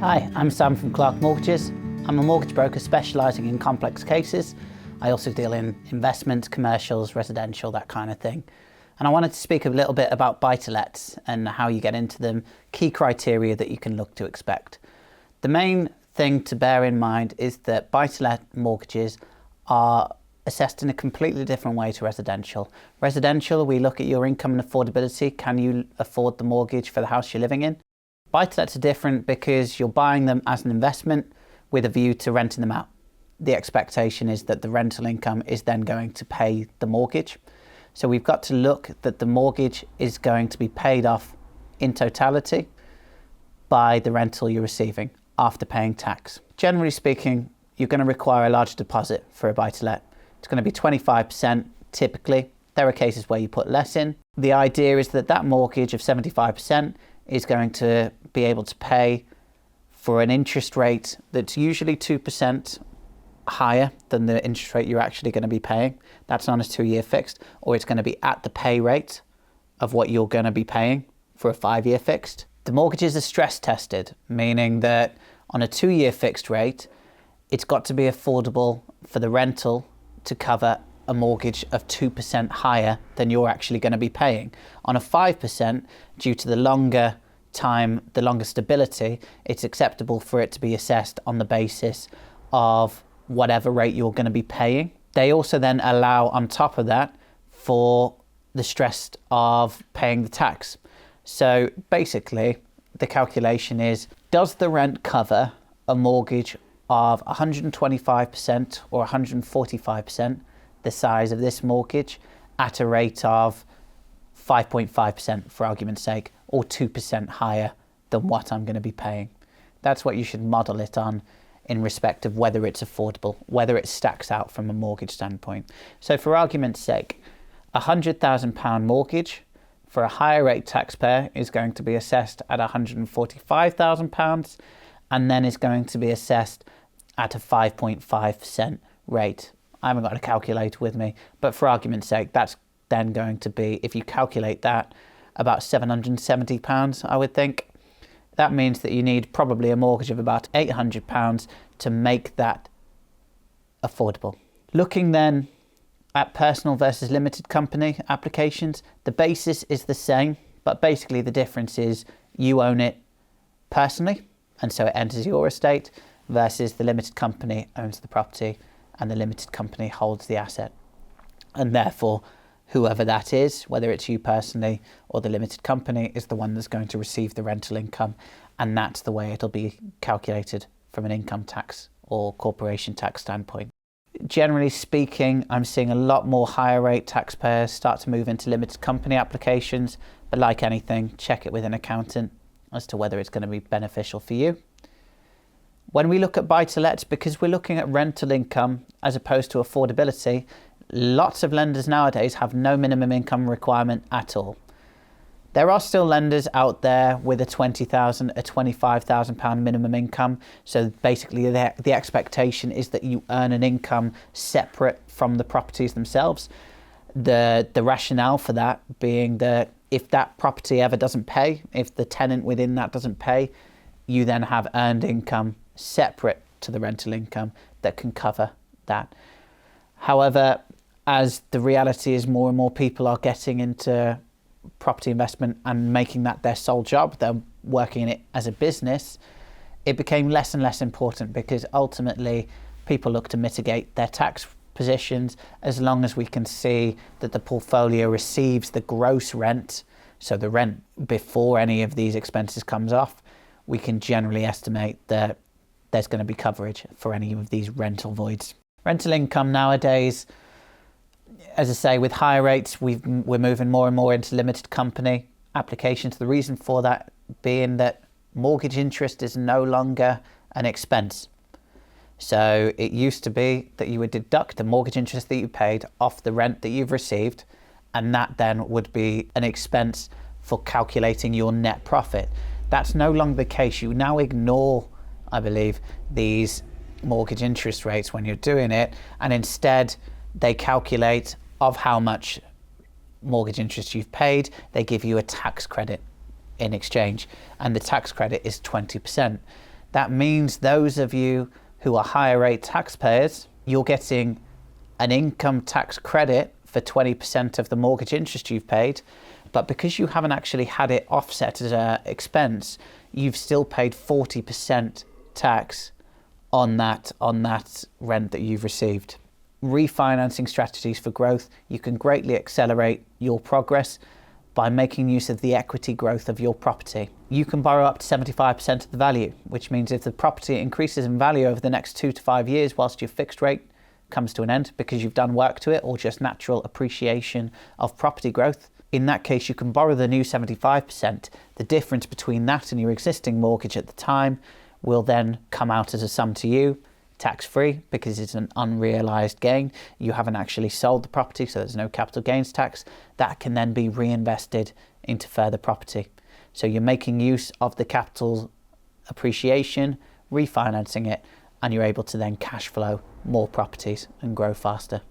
Hi, I'm Sam from Clark Mortgages. I'm a mortgage broker specialising in complex cases. I also deal in investments, commercials, residential, that kind of thing. And I wanted to speak a little bit about buy-to-lets and how you get into them, key criteria that you can look to expect. The main thing to bear in mind is that buy-to-let mortgages are assessed in a completely different way to residential. Residential, we look at your income and affordability. Can you afford the mortgage for the house you're living in? Buy-to-lets are different because you're buying them as an investment with a view to renting them out. The expectation is that the rental income is then going to pay the mortgage. So we've got to look that the mortgage is going to be paid off in totality by the rental you're receiving after paying tax. Generally speaking, you're going to require a large deposit for a buy-to-let. It's going to be 25% typically. There are cases where you put less in. The idea is that that mortgage of 75% is going to be able to pay for an interest rate that's usually 2% higher than the interest rate you're actually going to be paying. That's on a 2-year fixed, or it's going to be at the pay rate of what you're going to be paying for a 5-year fixed. The mortgages are stress tested, meaning that on a 2-year fixed rate, it's got to be affordable for the rental to cover a mortgage of 2% higher than you're actually going to be paying. On a 5%, due to the longer time, the longer stability, it's acceptable for it to be assessed on the basis of whatever rate you're going to be paying. They also then allow on top of that for the stress of paying the tax. So basically, the calculation is, does the rent cover a mortgage of 125% or 145%, the size of this mortgage, at a rate of 5.5% for argument's sake, or 2% higher than what I'm going to be paying? That's what you should model it on in respect of whether it's affordable, whether it stacks out from a mortgage standpoint. So for argument's sake, a £100,000 mortgage for a higher rate taxpayer is going to be assessed at £145,000 and then is going to be assessed at a 5.5% rate. I haven't got a calculator with me, but for argument's sake, that's then going to be, if you calculate that, about £770, I would think. That means that you need probably a mortgage of about £800 to make that affordable. Looking then at personal versus limited company applications, the basis is the same, but basically the difference is you own it personally, and so it enters your estate, versus the limited company owns the property and the limited company holds the asset. And therefore, whoever that is, whether it's you personally or the limited company, is the one that's going to receive the rental income, and that's the way it'll be calculated from an income tax or corporation tax standpoint. Generally speaking, I'm seeing a lot more higher rate taxpayers start to move into limited company applications, but like anything, check it with an accountant as to whether it's going to be beneficial for you. When we look at buy-to-lets, because we're looking at rental income as opposed to affordability, lots of lenders nowadays have no minimum income requirement at all. There are still lenders out there with a £20,000, a £25,000 minimum income. So basically the expectation is that you earn an income separate from the properties themselves. The rationale for that being that if that property ever doesn't pay, if the tenant within that doesn't pay, you then have earned income separate to the rental income that can cover that. However, as the reality is more and more people are getting into property investment and making that their sole job, they're working in it as a business, it became less and less important because ultimately people look to mitigate their tax positions as long as we can see that the portfolio receives the gross rent, so the rent before any of these expenses comes off. We can generally estimate that there's going to be coverage for any of these rental voids. Rental income nowadays, as I say, with higher rates, we're moving more and more into limited company applications. The reason for that being that mortgage interest is no longer an expense. So it used to be that you would deduct the mortgage interest that you paid off the rent that you've received, and that then would be an expense for calculating your net profit. That's no longer the case. You now ignore, I believe, these mortgage interest rates when you're doing it, and instead they calculate of how much mortgage interest you've paid. They give you a tax credit in exchange, and the tax credit is 20%. That means those of you who are higher rate taxpayers, you're getting an income tax credit for 20% of the mortgage interest you've paid, but because you haven't actually had it offset as an expense, you've still paid 40% tax on that rent that you've received. Refinancing strategies for growth, you can greatly accelerate your progress by making use of the equity growth of your property. You can borrow up to 75% of the value, which means if the property increases in value over the next 2 to 5 years whilst your fixed rate comes to an end because you've done work to it or just natural appreciation of property growth, in that case you can borrow the new 75%. The difference between that and your existing mortgage at the time will then come out as a sum to you, tax-free, because it's an unrealised gain. You haven't actually sold the property, so there's no capital gains tax. That can then be reinvested into further property. So you're making use of the capital appreciation, refinancing it, and you're able to then cash flow more properties and grow faster.